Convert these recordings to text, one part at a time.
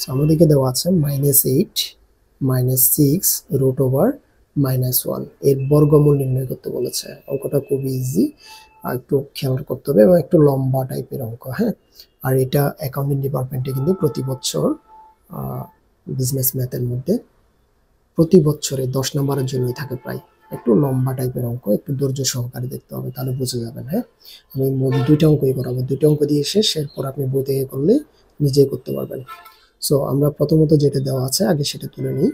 So আমাদেরকে দেওয়া আছে -8 -6 রুট ওভার -1 এর বর্গমূল নির্ণয় করতে বলেছে। অঙ্কটা খুবই ইজি, আর একটু খেয়াল করতে হবে এবং একটু লম্বা টাইপের অঙ্ক। হ্যাঁ, আর এটা অ্যাকাউন্টিং ডিপার্টমেন্টে কিন্তু প্রতি বছর বিজনেস ম্যাথের মধ্যে প্রতি বছরে 10 নম্বরের জন্যই থাকে প্রায়। একটু লম্বা টাইপের অঙ্ক, একটু ধৈর্য সহকারে দেখতে হবে, তাহলে বুঝে যাবেন। হ্যাঁ, আমি মোট 2টা অঙ্কই করাবো, 2টা অঙ্ক দিয়ে শেষ, এরপর আপনি বই থেকে করলে নিজেই করতে পারবেন। সো আমরা প্রথমত যেটা দেওয়া আছে আগে সেটা তুলে নিই।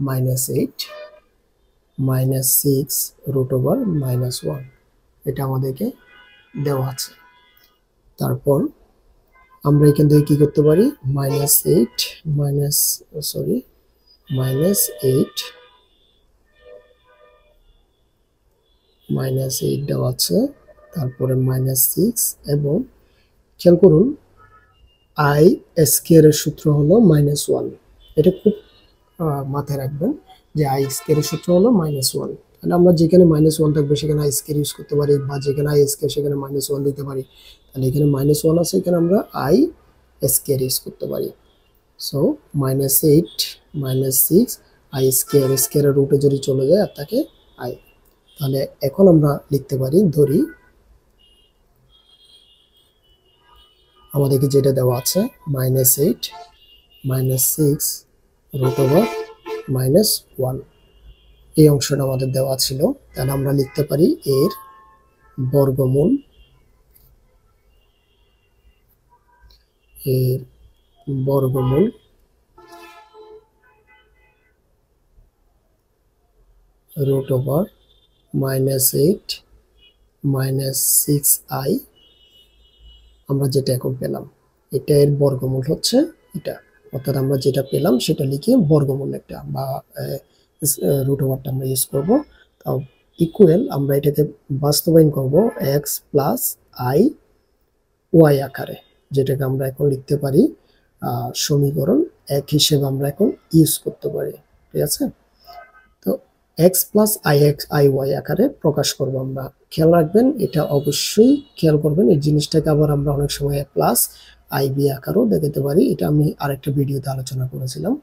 -8 -6 রুট ওভার -1 এটা আমাদেরকে দেওয়া আছে। তারপর আমরা এখান থেকে কি করতে পারি, -8 -8 দেওয়া আছে, তারপরে -6 এবং খেয়াল করুন আই স্কয়ার এর সূত্র হলো -1। এটা খুব মাথায় রাখবেন যে আই স্কয়ার এর সূত্র হলো -1। তাহলে আমরা যেখানে -1 থাকবে সেখানে আই স্কয়ার ইউজ করতে পারি, বা যেখানে আই স্কয়ার সেখানে -1 দিতে পারি। তাহলে এখানে -1 আছে, এখানে আমরা আই স্কয়ার ইউজ করতে পারি। সো -8 -6 আই স্কয়ার, স্কয়ারের রুটে যদি চলে যায় আর তাকে আই। তাহলে এখন আমরা লিখতে পারি, ধরি আমাদেরকে যেটা দেওয়া আছে -8 -6 রুট ওভার -1 এই অংশটা আমাদের দেওয়া ছিল। তাহলে আমরা লিখতে পারি এর বর্গমূল, রুট ওভার -8 -6i আমরা যেটা এখন পেলাম, এটা এর বর্গমূল হচ্ছে এটা। অর্থাৎ আমরা যেটা পেলাম সেটা লিখে বর্গমূল একটা বা রুট ওভারটা আমরা ইউজ করবো। তাও ইকুয়াল আমরা এটাকে বাস্তবায়ন করব x প্লাস আই ওয়াই আকারে, যেটাকে আমরা এখন লিখতে পারি সমীকরণ 1 হিসেবে আমরা এখন ইউজ করতে পারি। ঠিক আছে, তো x প্লাস আই ওয়াই আকারে প্রকাশ করব আমরা। খেয়াল রাখবেন, এটা অবশ্যই খেয়াল করবেন, এই জিনিসটাকে আবার আমরা অনেক সময় প্লাস আই বি আকারও দেখাতে পারি। এটা আমি আরেকটা ভিডিওতে আলোচনা করেছিলাম,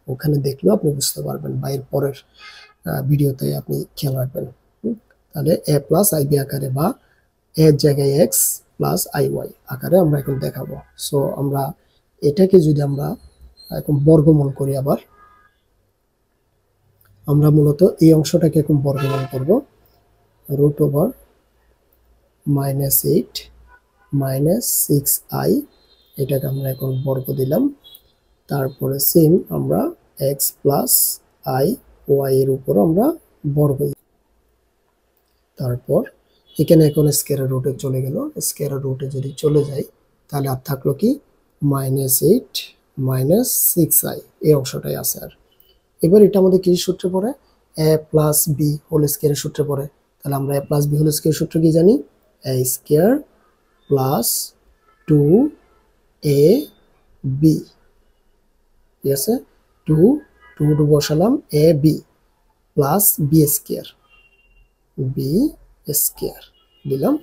ওখানে দেখলেও আপনি বুঝতে পারবেন, বা এর পরের ভিডিওতে আপনি খেয়াল রাখবেন। তাহলে এ প্লাস আই বি আকারে বা এর জায়গায় এক্স প্লাস আই ওয়াই আকারে আমরা এখন দেখাবো। সো আমরা এটাকে যদি আমরা এখন বর্গমূল করি, আবার আমরা মূলত এই অংশটাকে এখন বর্গমূল করব, রুট ওভার -8 -6i এটাকে আমরা এখন বর্গ দিলাম। তারপরে সেম আমরা এক্স প্লাস আই ওয়াই এর উপর আমরা বর্গ, তারপর এখানে এখন স্কয়ার রুটে চলে গেল। স্কয়ার রুটে যদি চলে যায় তাহলে আর থাকলো কি -8 -6i এই অংশটাই আছে। আর এবার এটা আমাদের কি সূত্রে পড়ে, a প্লাস বি হোল স্কয়ারের সূত্রে পড়ে। তাহলে আমরা a plus b whole square সূত্র কি জানি, a স্কয়ার প্লাস 2ab, ঠিক আছে, 2 বসালাম, a b plus b square দিলাম।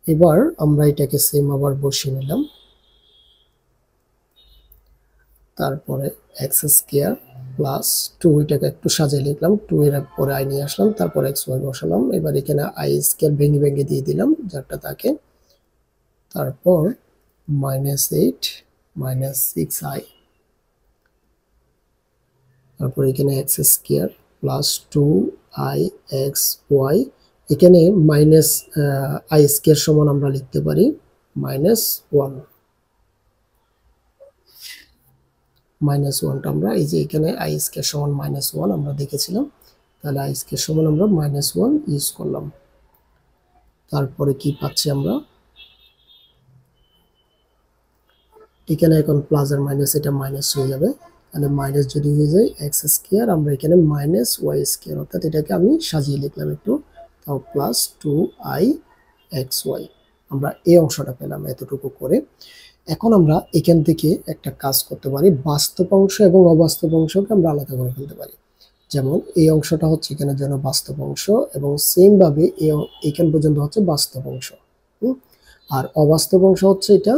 এবার আমরা এটাকে সেম আবার বসিয়ে নিলাম, তারপরে এক্স স্কয়ার প্লাস 2, এটাকে একটু সাজিয়ে লিখলাম, 2 এর পরে আই নিয়ে আসলাম, তারপর এক্স ওয়াই বসালাম। এবার এখানে আই স্কয়ার ভেঙে ভেঙে দিয়ে দিলাম যারটা তাকে, তারপর -8 -6i, তারপর এখানে x square plus 2i x y. এখানে মাইনাস আই স্কয়ার সমান আমরা লিখতে পারি -1, -1টা আমরা এই যে এখানে আই স্কয়ার সমান -1 আমরা দেখেছিলাম, তাহলে আই স্কয়ার সমান আমরা -1 ইউজ করলাম। তারপরে কি পাচ্ছি আমরা, এখানে এখন প্লাস আর মাইনাস এটা মাইনাস হয়ে যাবে, তাহলে মাইনাস যদি হয়ে যায় এক্স স্কয়ার, আমরা এখানে -ওয়াই স্কয়ার, অর্থাৎ এটাকে আমি সাজিয়ে লিখলাম একটু, তাও প্লাস 2i এক্স ওয়াই। আমরা এই অংশটা পেলাম এতটুকু করে। এখন আমরা এখান থেকে একটা কাজ করতে পারি, বাস্তব অংশ এবং অবাস্তব অংশকে আমরা আলাদা করে ফেলতে পারি। যেমন এই অংশটা হচ্ছে এখানে জন্য বাস্তব অংশ, এবং সেম ভাবে এখান পর্যন্ত হচ্ছে বাস্তব অংশ, আর অবাস্তব অংশ হচ্ছে এটা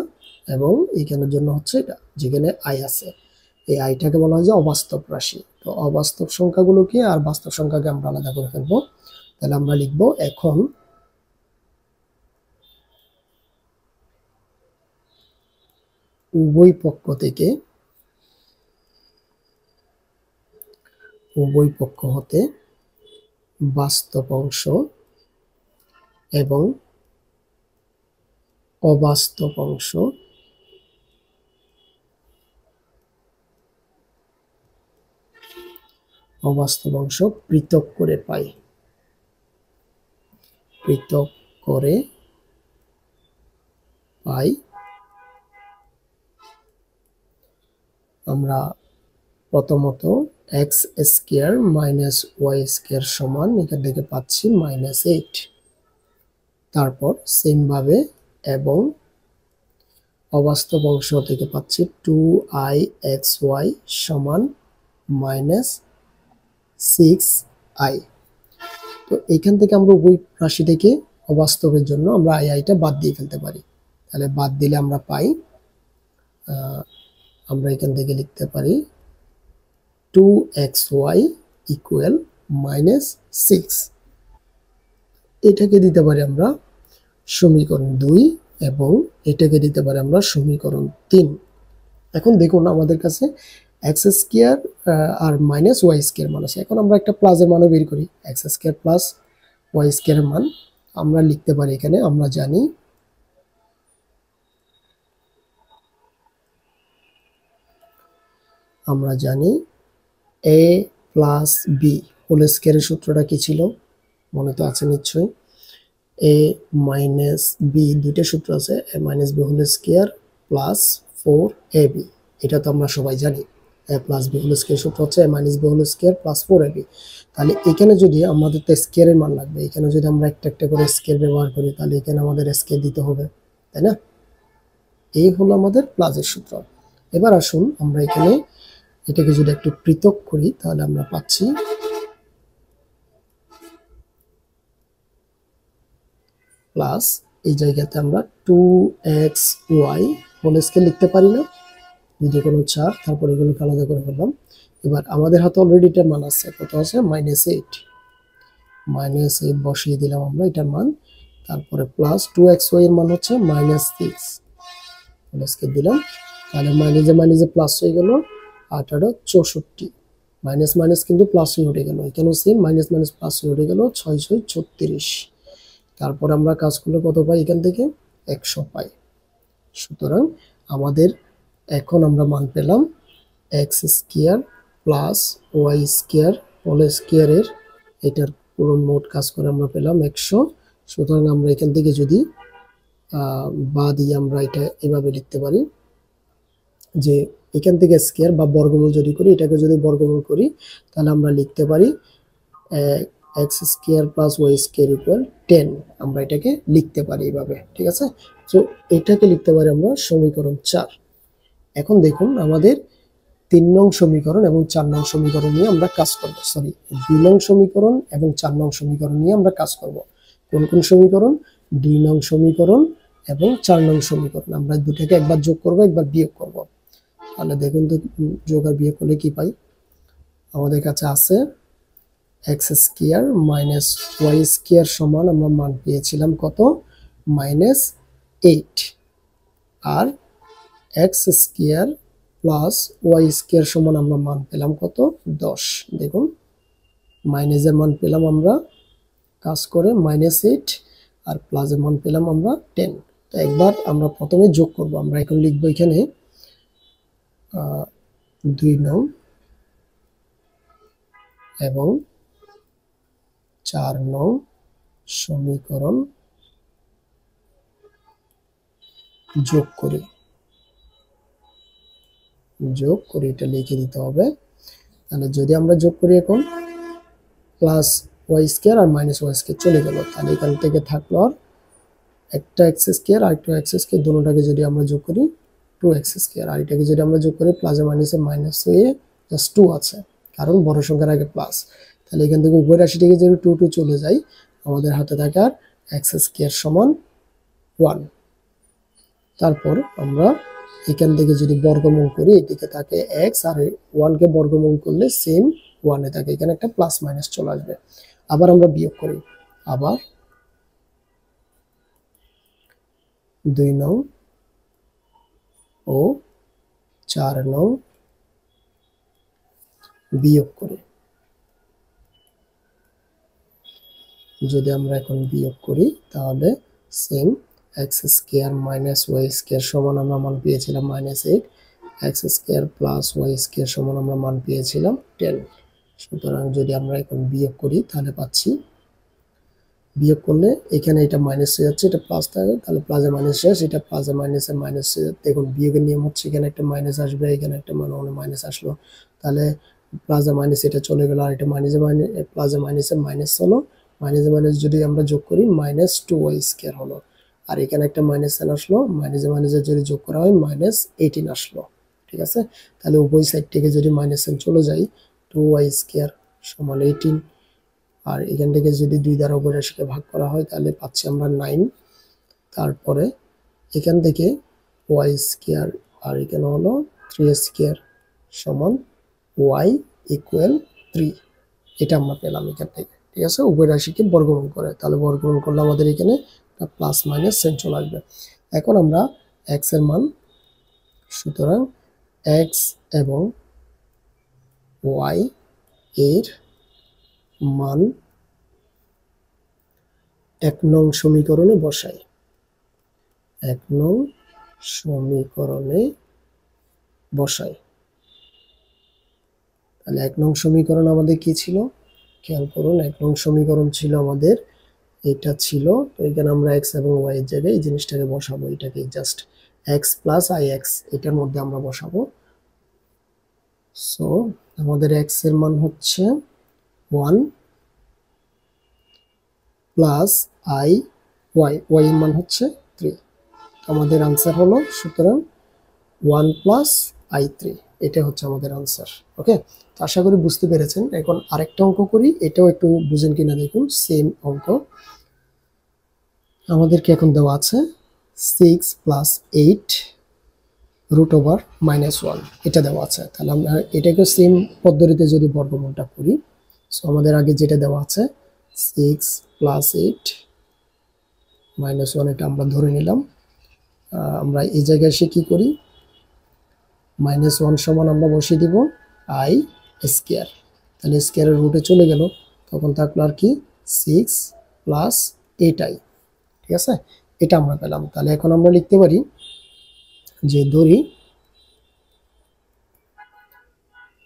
এবং এখানের জন্য হচ্ছে এটা, যেখানে আই আছে এই আইটাকে বলা হয় যে অবাস্তব রাশি। তো অবাস্তব সংখ্যাগুলোকে আর বাস্তব সংখ্যাকে আমরা আলাদা করে ফেলবো। তাহলে আমরা লিখবো এখন উভয় পক্ষ হতে বাস্তব অংশ এবং অবাস্তব অংশ পৃথক করে পাই। আমরা প্রথমত x square minus Y square সমান এখান থেকে পাচ্ছি -8। তারপর সেম ভাবে এবং অবাস্তব অংশ থেকে পাচ্ছি 2i(xy) সমান -6i। তো এখান থেকে আমরা উভয় রাশি থেকে অবাস্তবের জন্য আমরা আইটা বাদ দিয়ে ফেলতে পারি। তাহলে বাদ দিলে আমরা পাই, আমরা এখান থেকে লিখতে পারি 2xy ইকুয়াল -6। এটাকে দিতে পারি আমরা সমীকরণ 2 এবং এটাকে দিতে পারি আমরা সমীকরণ 3। এখন দেখুন আমাদের কাছে এক্স স্কয়ার আর মাইনাস ওয়াই স্কয়ার মান আছে। এখন আমরা একটা প্লাসের মানও বের করি, এক্স স্কয়ার প্লাস ওয়াই স্কয়ারের মান আমরা লিখতে পারি এখানে, আমরা জানি a প্লাস বি হোল স্কয়ারের সূত্রটা কি ছিল মনে তো আছে নিশ্চয়ই। a মাইনাস বি দুইটা সূত্র আছে, a minus b whole square plus 4ab। এটা তো আমরা সবাই জানি, a plus b whole square সূত্র হচ্ছে a minus b whole square plus 4ab। তাহলে এখানে যদি আমাদের তো স্কয়ারের মান লাগবে, এখানে যদি আমরা একটা একটা করে স্কয়ার ব্যবহার করি তাহলে এখানে আমাদের স্কয়ার দিতে হবে, তাই না? এই হলো আমাদের প্লাসের সূত্র। এবার আসুন আমরা এখানে এটাকে যদি একটু পৃথক করি তাহলে আমরা পাচ্ছি প্লাস এই জায়গাতে আমরা 2xy হোল স্কয়ার লিখতে পারি না, যদি কোনো 4 তারপর এগুলোকে আলাদা করে ফেললাম। এবার আমাদের হাতে অলরেডি এটার মান আছে, কত আছে -8 বসিয়ে দিলাম আমরা এটার মান। তারপরে প্লাস 2xy এর মান হচ্ছে -6 হোল স্কয়ার দিলাম। তাহলে মাইনাসে প্লাস হয়ে গেল 8×8 = 64। মাইনাস মাইনাস কিন্তু প্লাস হয়ে উঠে গেল, এখানেও সেম মাইনাস মাইনাস প্লাস হয়ে উঠে গেল 6×6 = 36। তারপর আমরা কাজ করলে কত পাই, এখান থেকে 100 পাই। সুতরাং আমাদের এখন আমরা মান পেলাম X square plus Y square whole স্কয়ারের এটার পুরো মোট কাজ করে আমরা পেলাম 100। সুতরাং আমরা এখান থেকে যদি বা দিয়ে আমরা এটা এভাবে লিখতে পারি যে এখান থেকে স্কয়ার বা বর্গমূল যদি করি, এটাকে যদি বর্গমূল করি তাহলে আমরা লিখতে পারি x square plus Y square equal 10। আমরা এটাকে লিখতে পারি এইভাবে, ঠিক আছে? তো এটাকে লিখতে পারি আমরা সমীকরণ 4। এখন দেখুন আমাদের 3 নং সমীকরণ এবং 4 নং সমীকরণ নিয়ে আমরা কাজ করব, 2 নং সমীকরণ এবং 4 নং সমীকরণ নিয়ে আমরা কাজ করব। কোন কোন সমীকরণ? 2 নং সমীকরণ এবং 4 নং সমীকরণ। আমরা দুটোকে একবার যোগ করব একবার বিয়োগ করব। তাহলে দেখুন তো যোগ আর বিয়োগ করলে কি পাই। আমাদের কাছে আছে X square minus Y square সমান আমরা মান পেয়েছিলাম কত, -8। আর X square plus Y square সমান আমরা মান পেলাম কত, 10। দেখুন মাইনাসের মান পেলাম আমরা কাজ করে -8 আর প্লাসের মান পেলাম আমরা 10। তো একবার আমরা প্রথমে যোগ করব। আমরা এখন লিখবো এখানে 2 নং এবং 4 নং সমীকরণ যোগ করি এটা লিখে দিতে হবে। তাহলে যদি আমরা যোগ করি এখন প্লাস ওয়াই স্কয়ার আর মাইনাস ওয়াই স্কয়ার চলে গেল, তাহলে এখান থেকে থাকলো আর একটা এক্স স্কয়ার আর একটা এক্স স্কয়ার, দুটোটাকে যদি আমরা যোগ করি 2x স্কয়ার, আর এটাকে যদি আমরা যোগ করি প্লাসে মাইনাসে মাইনাস হয়ে জাস্ট 2 আছে, কারণ বড় সংখ্যার আগে প্লাস। তাহলে এখান থেকে উভয় রাশি থেকে যদি 2 চলে যায় আমাদের হাতে থাকে আর এক্স স্কয়ার সমান 1। তারপর আমরা এখান থেকে যদি বর্গমূল করি, এদিকে থাকে x, আর 1 কে বর্গমূল করলে সেম 1 এ থাকে, এখানে একটা প্লাস মাইনাস চলে আসবে। আবার আমরা বিয়োগ করি, আবার 2 নং ও 4 নং বিয়োগ করি। যদি আমরা এখন বিয়োগ করি তাহলে same x square minus y square সমান আমরা মান পেয়েছিলাম -8, x square plus y square সমান আমরা মান পেয়েছিলাম 10। সুতরাং যদি আমরা এখন বিয়োগ করি তাহলে পাচ্ছি, বিয়োগ করলে এখানে এটা মাইনাস হয়ে যাচ্ছে, এটা প্লাস থাকে, তাহলে প্লাসে মাইনাস শেষ, এটা প্লাসে মাইনাসে মাইনাস। দেখুন বিয়োগের নিয়ম হচ্ছে এখানে একটা মাইনাস আসবে, এখানে একটা মাইনাস আসলো, তাহলে প্লাসে মাইনাস এটা চলে গেল, আর এটা মাইনাসে মাইনাস প্লাসে মাইনাসে মাইনাস হলো, মাইনাসে মাইনাস যদি আমরা যোগ করি -2y স্কয়ার হলো, আর এখানে একটা মাইনাস সাইন আসলো, মাইনাসে মাইনাসে যদি যোগ করা হয় -18 আসলো। ঠিক আছে, তাহলে উভয় সাইড থেকে যদি মাইনাস সাইন চলে যায় 2y স্কয়ার সমান 18, আর এখান থেকে যদি 2 দ্বারা উভয় রাশিকে ভাগ করা হয় তাহলে পাচ্ছি আমরা 9। তারপরে এখান থেকে y স্কয়ার আর এখানে হলো 3 স্কয়ার সমান y ইকুয়াল 3, এটা আমরা পেলাম এখান থেকে। ঠিক আছে, উভয় রাশিকে বর্গমূল করে, তাহলে বর্গমূল করলে আমাদের এখানে প্লাস মাইনাস সাইন চলে আসবে। এখন আমরা x এর মান, সুতরাং x এবং y এর মান 1 নং সমীকরণে বসাই। 1 নং সমীকরণে বসাই। তাহলে 1 নং সমীকরণ আমাদের কি ছিল, খেয়াল করুন। 1 নং সমীকরণ ছিল আমাদের এটা ছিল, তো এখানে আমরা x এবং y এর জায়গায় এই জিনিসটাকে বসাবো, এটাকে জাস্ট x প্লাস ix এটার মধ্যে আমরা বসাবো। সো আমাদের x এর মান হচ্ছে 1 প্লাস y এর মান হচ্ছে 3, আমাদের আনসার হলো সুতরাং 1 প্লাস i3, এটা হচ্ছে আমাদের আনসার। ওকে, তো আশা করি বুঝতে পেরেছেন। এখন আরেকটা অঙ্ক করি, এটাও একটু বুঝেন কিনা দেখুন। সেম অঙ্ক আমাদেরকে এখন দেওয়া আছে 6 প্লাস 8 রুট ওভার -1, এটা দেওয়া আছে। তাহলে আমরা এটাকে সেম পদ্ধতিতে যদি বর্গমূলটা করি, সো আমাদের আগে যেটা দেওয়া আছে 6 প্লাস 8 -1, এটা আমরা ধরে নিলাম। আমরা এই জায়গায় এসে কি করি, -1 সমান আমরা বসিয়ে দিব i স্কয়ার, তাহলে স্কয়ারের রুটে চলে গেল, তখন থাকলো আর কি 6 প্লাস 8i। ঠিক আছে, এটা আমরা পেলাম। তাহলে এখন আমরা লিখতে পারি যে ধরি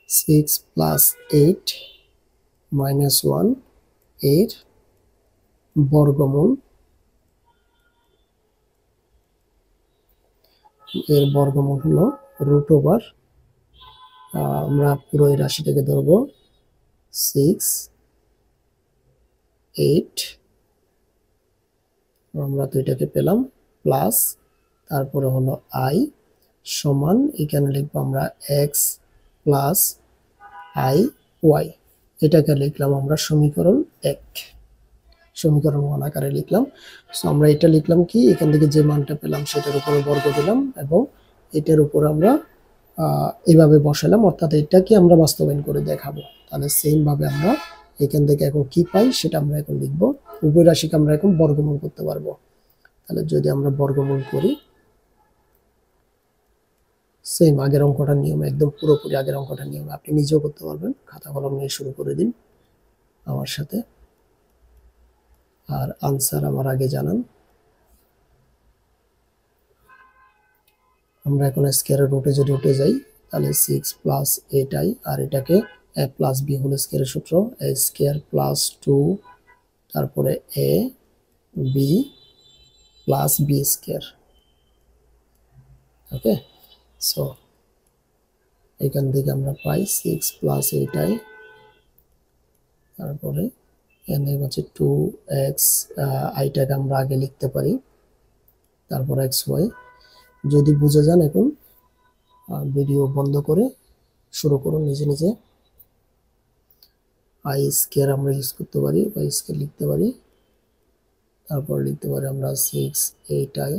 6 প্লাস 8 -1 এর বর্গমূল, হলো রুট ওভার, আমরা পুরো এই রাশিটাকে ধরবো 6 8, আমরা তো এটাকে পেলাম, প্লাস তারপরে হলো i সমান, এখানে লিখবো আমরা x প্লাস i y, এটাকে লিখলাম আমরা সমীকরণ 1, সমীকরণ 1 আকারে লিখলাম। সো আমরা এটা লিখলাম কি, এখান থেকে যে মানটা পেলাম সেটার উপরে বর্গ দিলাম এবং এটার উপর আমরা এইভাবে বসালাম, অর্থাৎ এটাকে আমরা বাস্তবায়ন করে দেখাবো। তাহলে সেম ভাবে আমরা এখান থেকে এখন কি পাই সেটা আমরা এখন লিখব। উভয় রাশিকে আমরা এখন বর্গমূল করতে পারবো। তাহলে যদি আমরা বর্গমূল করি, সেম আগের অঙ্কটার নিয়ম, একদম পুরোপুরি আগের অঙ্কটার নিয়ম, আপনি নিজেও করতে পারবেন। খাতা কলম নিয়ে শুরু করে দিন আমার সাথে, আর আনসার আমার আগে জানান। আমরা এখন স্কয়ারের রুটে যদি উঠে যাই তাহলে 6 প্লাস 8i, আর এটাকে a প্লাস b হোল স্কয়ারের সূত্র, a স্কয়ার প্লাস 2 তারপরে a b plus b square. Okay, so এখান থেকে আমরা পাই 6 প্লাস 8i, তারপরে এখানে হচ্ছে 2x, আইটাকে আমরা আগে লিখতে পারি, তারপর xy। যদি বুঝে যান এখন ভিডিও বন্ধ করে শুরু করুন নিজে নিজে। i স্কয়ার আমরা ইউজ করতে পারি, y স্কয়ার লিখতে পারি, তারপর লিখতে পারি আমরা 6 8i,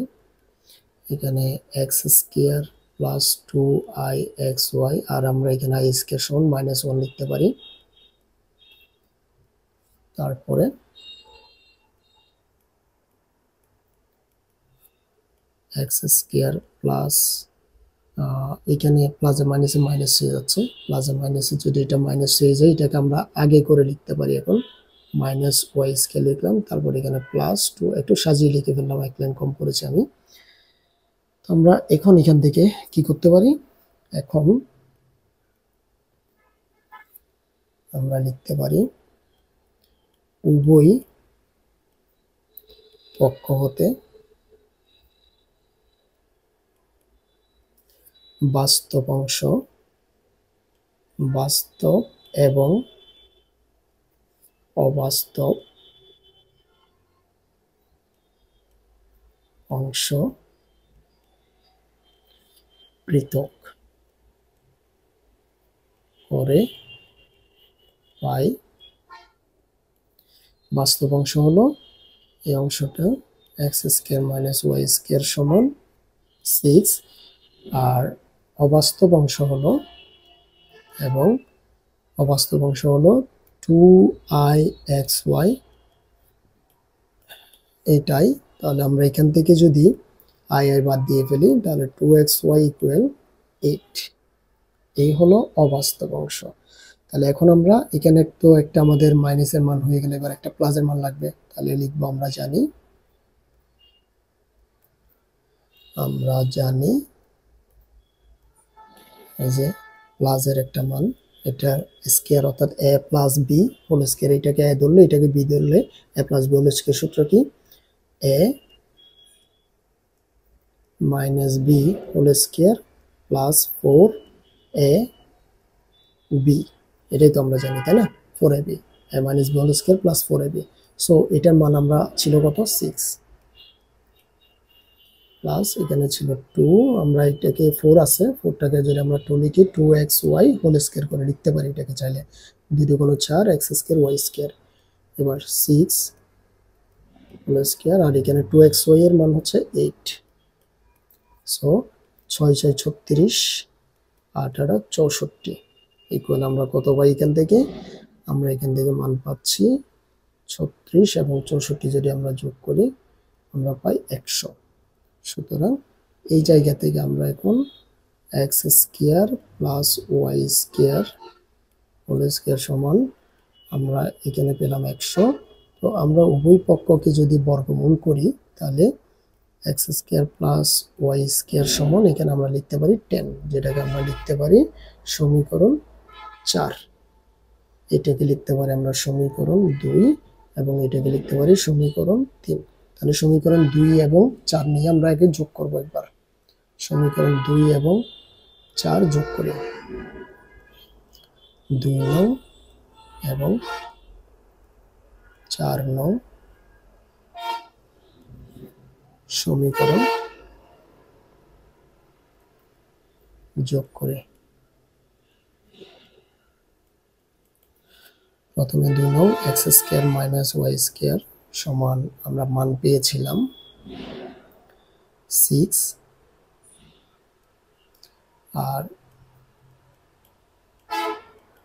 এখানে এক্স স্কোয়ার প্লাস 2i(xy) আর আমরা এখানে i স্কোয়ার সমান -1 লিখতে পারি। তারপরে এক্স স্কোয়ার প্লাস এখানে প্লাসে মাইনাসে মাইনাস হয়ে যাচ্ছে, প্লাসে মাইনাসে যদি এটা মাইনাস হয়ে যায় এটাকে আমরা আগে করে লিখতে পারি। এখন -y² লিখলাম, তারপর এখানে +2 একটু সাজিয়ে লিখে ফেললাম, এক লাইন কম করেছি আমি। তো আমরা এখন এখান থেকে কি করতে পারি, এখন আমরা লিখতে পারি উভয় পক্ষ হতে বাস্তব অংশ, বাস্তব এবং অবাস্তব অংশ পৃথক করে পাই। বাস্তব অংশ হলো এই অংশটা x² - y² সমান 6, আর অবাস্তব অংশ হলো অবাস্তব অংশ হলো 2i(xy) এটাই। তাহলে আমরা এখান থেকে যদি i বাদ দিয়ে ফেলি তাহলে 2xy = 8, এই হলো অবাস্তব অংশ। তাহলে এখন আমরা এখানে তো একটা আমাদের মাইনাসের মান হয়ে গেলে এবার একটা প্লাসের মান লাগবে, তাহলে লিখবো আমরা জানি এই যে প্লাসের একটা মান, এটা স্কয়ার অর্থাৎ a + b হোল স্কয়ার, এটাকে a ধরলে এটাকে b ধরলে a + b হোল স্কয়ার সূত্র কি a - b whole square plus 4ab, এটাই তো আমরা জানি, তাই না? 4ab, a - b whole square plus 4ab। So এটার মান আমরা ছিল কত 6, প্লাস এখানে ছিল 2, আমরা এটাকে 4 আছে, 4টাকে যদি আমরা 2 লিখি 2xy হোল স্কয়ার করে লিখতে পারি এটাকে চাইলে, 2 × 4 x² y²। এবার 6 হোল স্কয়ার, আর এখানে 2xy এর মান হচ্ছে 8। সো 6 × 6 = 36, 8 × 8 = 64 ইকুয়াল আমরা কত পাই এখান থেকে, আমরা এখান থেকে মান পাচ্ছি 36 এবং 64 যদি আমরা যোগ করি আমরা পাই 100। সুতরাং এই জায়গা থেকে আমরা এখন x² + y² হোল স্কয়ার সমান আমরা এখানে পেলাম 100। তো আমরা উভয় পক্ষকে যদি বর্গমূল করি তাহলে x² + y² সমান এখানে আমরা লিখতে পারি 10, যেটাকে আমরা লিখতে পারি সমীকরণ 4। এটাকে লিখতে পারি আমরা সমীকরণ 2 এবং এটাকে লিখতে পারি সমীকরণ 3। তাহলে সমীকরণ 2 এবং 4 নিয়ে আমরা আগে যোগ করব একবার। সমীকরণ 2 এবং 4 যোগ করি, 2 নং এবং 4 নং সমীকরণ যোগ করে। প্রথমে 2 নং x² - y² সমান আমরা মান পেয়েছিলাম 6, আর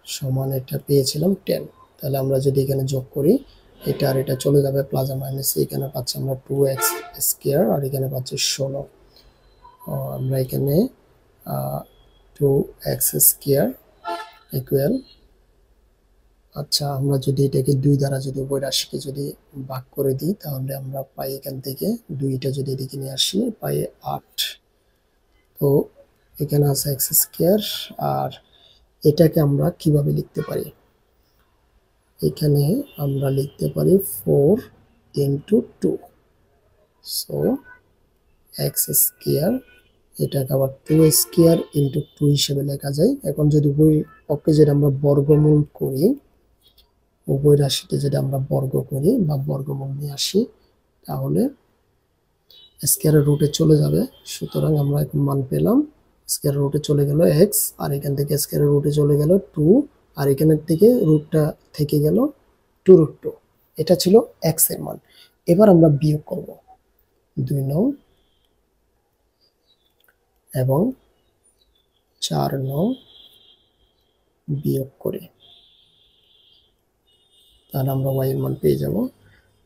সমান এটা পেয়েছিলাম 10। তাহলে আমরা যদি এখানে যোগ করি এটা আর এটা চলে যাবে প্লাসে মাইনাসে, এখানে পাচ্ছি আমরা 2x² আর এখানে পাচ্ছি 16। আমরা এখানে 2x² ইকুয়াল, আচ্ছা আমরা যদি এটাকে 2 দ্বারা যদি উভয় রাশিকে যদি ভাগ করে দিই তাহলে আমরা পাই এখান থেকে 2টা যদি এদিকে নিয়ে আসি পাই 8। তো এখানে আছে x², আর এটাকে আমরা কিভাবে লিখতে পারি, এখানে আমরা লিখতে পারি 4 × 2। সো x², এটাকে আবার 2² × 2 হিসেবে লেখা যায়। এখন যদি উভয় পক্ষে যদি আমরা বর্গমূল করি, উভয় রাশিতে যদি আমরা বর্গ করি বা বর্গমূল নিয়ে আসি তাহলে স্কয়ারের রুটে চলে যাবে। সুতরাং আমরা এখন মান পেলাম স্কয়ারের রুটে চলে গেল x, আর এখান থেকে স্কয়ারের রুটে চলে গেল 2, আর এখানের থেকে রুটটা থেকে গেল 2√2। এটা ছিল x এর মান। এবার আমরা বিয়োগ করব 2 নং এবং 4 বিয়োগ করি, তাহলে আমরা y এর মান পেয়ে যাব।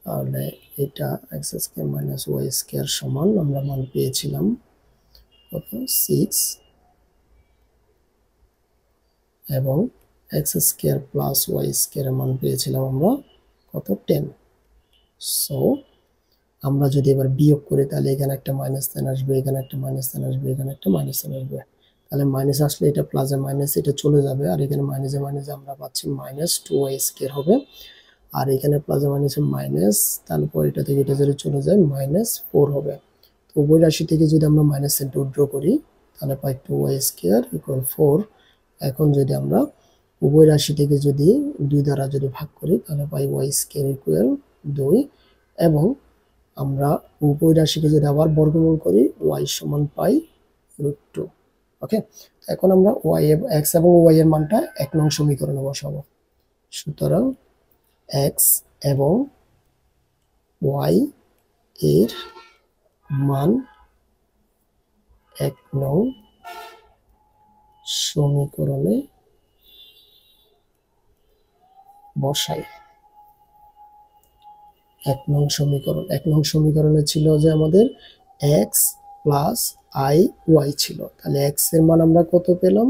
তাহলে এটা x square minus Y square সমান আমরা মান পেয়েছিলাম কত 6 এবং x square plus Y square মান পেয়েছিলাম আমরা কত 10। সো আমরা যদি এবার বিয়োগ করি তাহলে এখানে একটা মাইনাস সাইন আসবে, এখানে একটা মাইনাস সাইন আসবে, এখানে একটা মাইনাস সাইন আসবে। তাহলে মাইনাস আসলে এটা প্লাসে মাইনাস এটা চলে যাবে, আর এখানে মাইনাসে মাইনাসে আমরা পাচ্ছি মাইনাস 2y স্কয়ার হবে। আর এখানে প্লাসে মাইনাসে মাইনাস, তারপর এটা থেকে এটা যদি চলে যায় মাইনাস 4 হবে। তো উভয় রাশি থেকে যদি আমরা মাইনাস সাইনটা উইথড্র করি তাহলে পাই 2y স্কয়ার ইকুয়াল 4। এখন যদি আমরা উভয় রাশি থেকে যদি 2 দ্বারা যদি ভাগ করি তাহলে পাই y স্কয়ার ইকুয়াল 2 এবং আমরা উভয় রাশিকে যদি আবার বর্গমূল করি y সমান পাই √2। ওকে, এখন আমরা x এবং y এর মানটা 1 নং সমীকরণে বসাবো। সুতরাং x এবং y এর মান 1 নং সমীকরণে বসাই। 1 নং সমীকরণে ছিল যে আমাদের x প্লাস i y ছিল, তাহলে x এর মান আমরা কত পেলাম,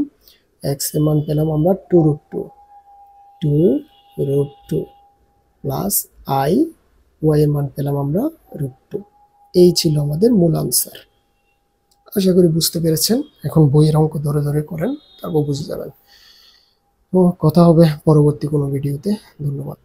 x এর মান পেলাম আমরা 2√2 প্লাস i, y এর মান পেলাম আমরা √2। এই ছিল আমাদের মূল আনসার। আশা করি বুঝতে পেরেছেন। এখন বইয়ের অঙ্ক ধরে ধরে করেন, তারপর বুঝে যাবেন। তো কথা হবে পরবর্তী কোনো ভিডিওতে। ধন্যবাদ।